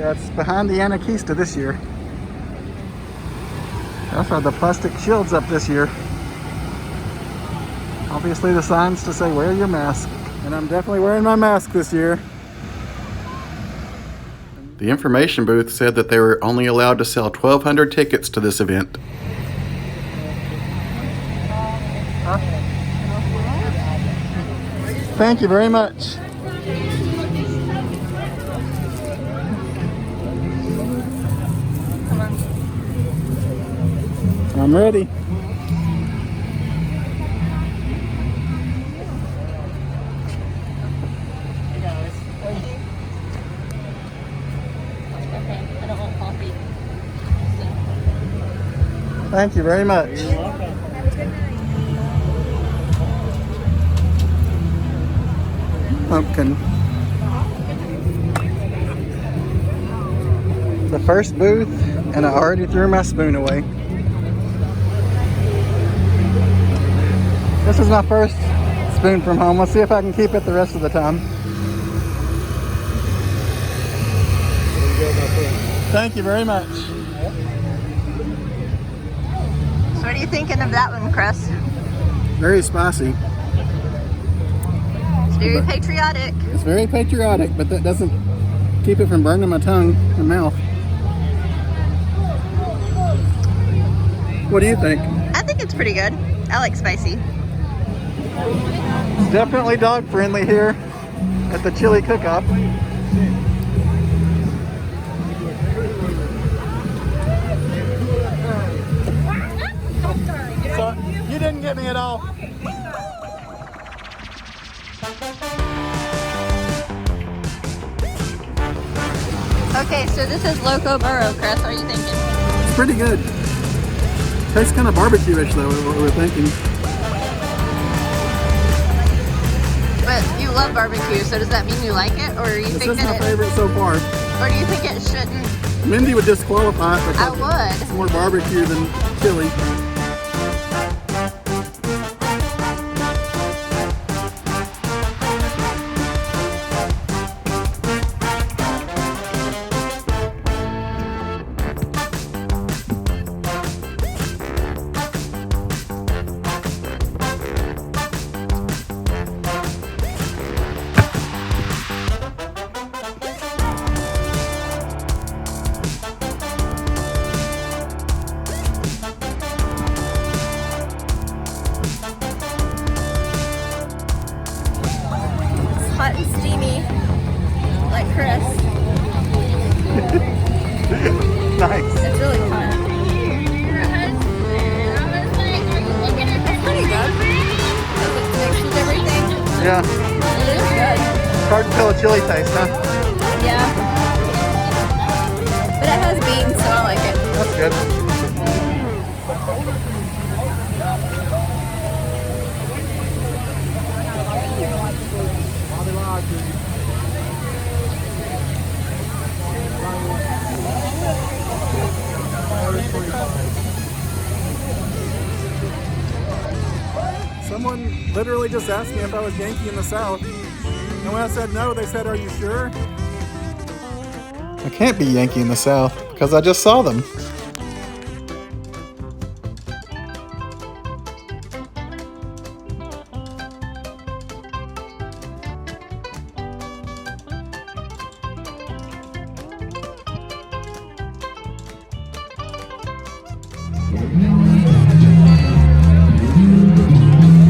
Yeah, it's behind the Anarchista this year. They also had the plastic shields up this year. Obviously the signs to say wear your mask. And I'm definitely wearing my mask this year. The information booth said that they were only allowed to sell 1,200 tickets to this event. Thank you very much. I'm ready. Thank you very much. You're welcome. Have a good night. Pumpkin. The first booth, and I already threw my spoon away. This is my first spoon from home. Let's see if I can keep it the rest of the time. Thank you very much. So what are you thinking of that one, Chris? Very spicy. It's very patriotic. It's very patriotic, but that doesn't keep it from burning my tongue and mouth. What do you think? I think it's pretty good. I like spicy. It's definitely dog friendly here at the chili cook-off. So, you didn't get me at all. Okay, so this is Loco Burro, Chris. What are you thinking? It's pretty good. Tastes kind of barbecue-ish though, is what we were thinking. But you love barbecue, so does that mean you like it, or you This think is my that favorite so far. or do you think it shouldn't? Mindy would disqualify it I because would. it's more barbecue than chili. Hot and steamy, like Chris. Nice. It's really fun. It's pretty good. It mixes with everything. Yeah. It is good. It's hard to tell a chili taste, huh? Yeah. But it has beans, so I like it. That's good. Someone literally just asked me if I was Yankee in the South. And when I said no, they said, "Are you sure?" I can't be Yankee in the South because I just saw them.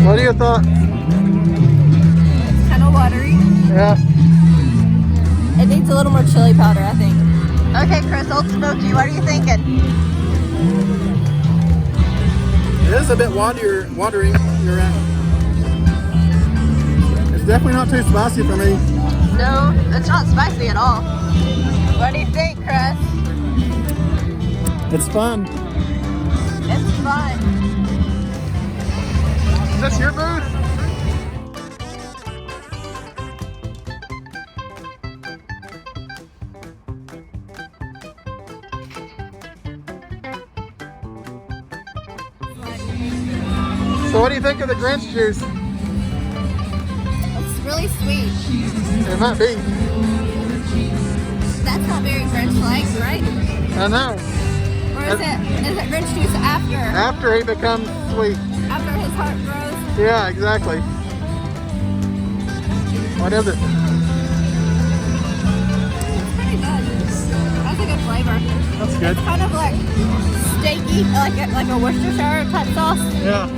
What are your thoughts? It's kind of watery. Yeah. It needs a little more chili powder, I think. Okay, Chris, Old Smoky, what are you thinking? It is a bit watery. You're right. It's definitely not too spicy for me. No, it's not spicy at all. What do you think, Chris? It's fun. It's fun. Is this your booth? So what do you think of the Grinch juice? It's really sweet. It might be. That's not very Grinch-like, right? I know. Or is it Grinch juice after? After he becomes sweet. After his heart grows? Yeah, exactly. What is it? It's pretty good. That's a good flavor. That's good. It's kind of like steaky, like a Worcestershire type sauce. Yeah.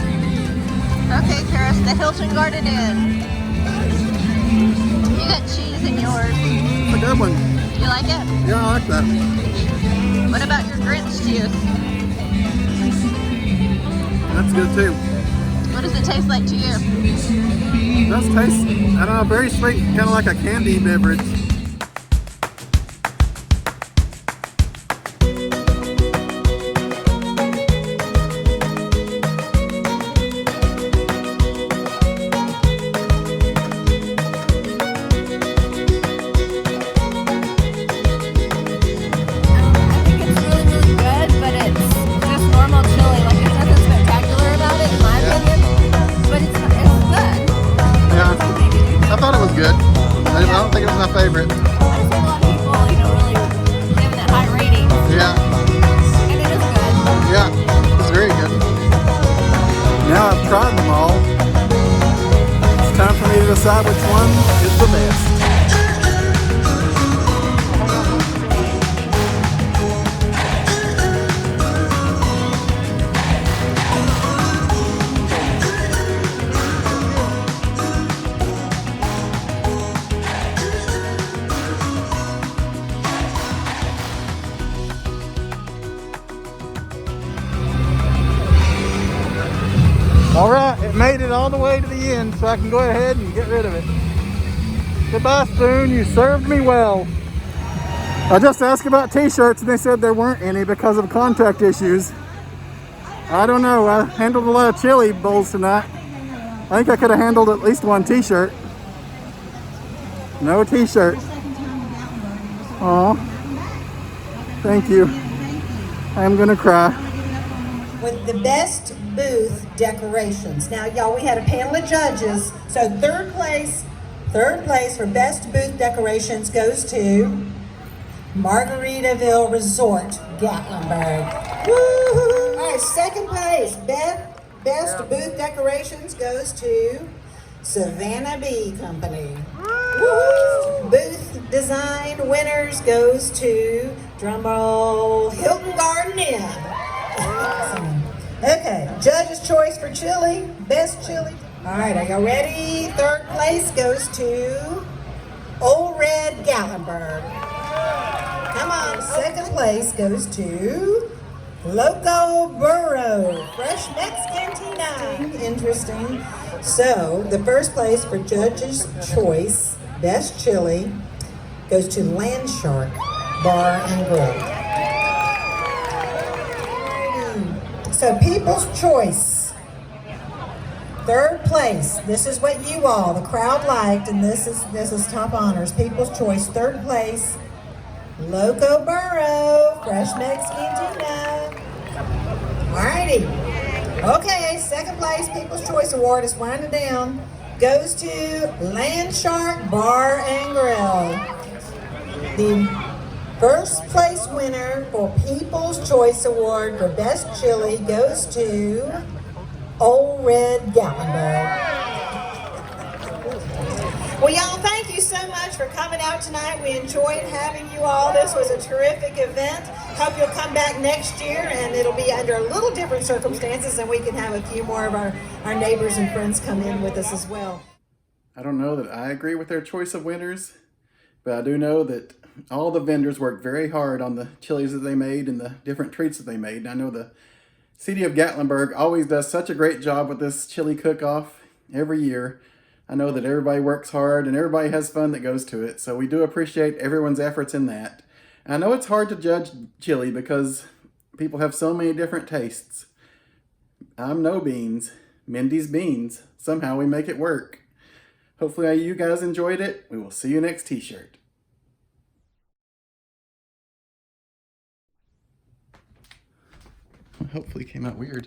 Okay, Karis, the Hilton Garden Inn. You got cheese in yours. It's a good one. You like it? Yeah, I like that. What about your Grinch juice? That's good too. What does it taste like to you? It does taste, I don't know, very sweet, kind of like a candy beverage. I think it's really, really good, but it's just normal chili. Like, there's nothing spectacular about it, in my opinion. But it's good. Yeah, I thought it was good. I don't think it was my favorite. I just think a lot of people, really giving it high ratings. Yeah, And it is good. yeah, it's very good. Now I've tried them all. It's time for me to decide which one is the best. All right, it made it all the way to the end, so I can go ahead and get rid of it. Goodbye, Spoon. You served me well. I just asked about t-shirts and they said there weren't any because of contract issues. I don't know. I handled a lot of chili bowls tonight. I think I could have handled at least one t-shirt. No t-shirt. Aw. Thank you. I'm gonna cry. With the best booth decorations. Now, y'all, we had a panel of judges. So third place for best booth decorations goes to Margaritaville Resort, Gatlinburg. Woo-hoo. All right, second place, best booth decorations goes to Savannah Bee Company. Woo-hoo. Booth design winners goes to, drumroll, Hilton Garden Inn. Awesome. Okay, judge's choice for chili, best chili. All right, are y'all ready? Third place goes to Old Red Gatlinburg. Come on, second place goes to Loco Burro, Fresh Mex Cantina. Interesting. So, the first place for judge's choice, best chili, goes to Land Shark Bar and Grill. So People's Choice, third place. This is what you all, the crowd liked, and this is top honors. People's Choice, third place, Loco Burro, Fresh Mex Cantina. Alrighty. Okay, second place, People's Choice Award is winding down. Goes to Land Shark Bar and Grill. The first place winner for People's Choice Award for Best Chili goes to Old Red Gatlinburg. Well, y'all, thank you so much for coming out tonight. We enjoyed having you all. This was a terrific event. Hope you'll come back next year, and it'll be under a little different circumstances, and we can have a few more of our neighbors and friends come in with us as well. I don't know that I agree with their choice of winners, but I do know that all the vendors worked very hard on the chilies that they made and the different treats that they made. And I know the city of Gatlinburg always does such a great job with this chili cook-off every year. I know that everybody works hard and everybody has fun that goes to it. So we do appreciate everyone's efforts in that. And I know it's hard to judge chili because people have so many different tastes. I'm no beans. Mindy's beans. Somehow we make it work. Hopefully you guys enjoyed it. We will see you next t-shirt. Hopefully it came out weird.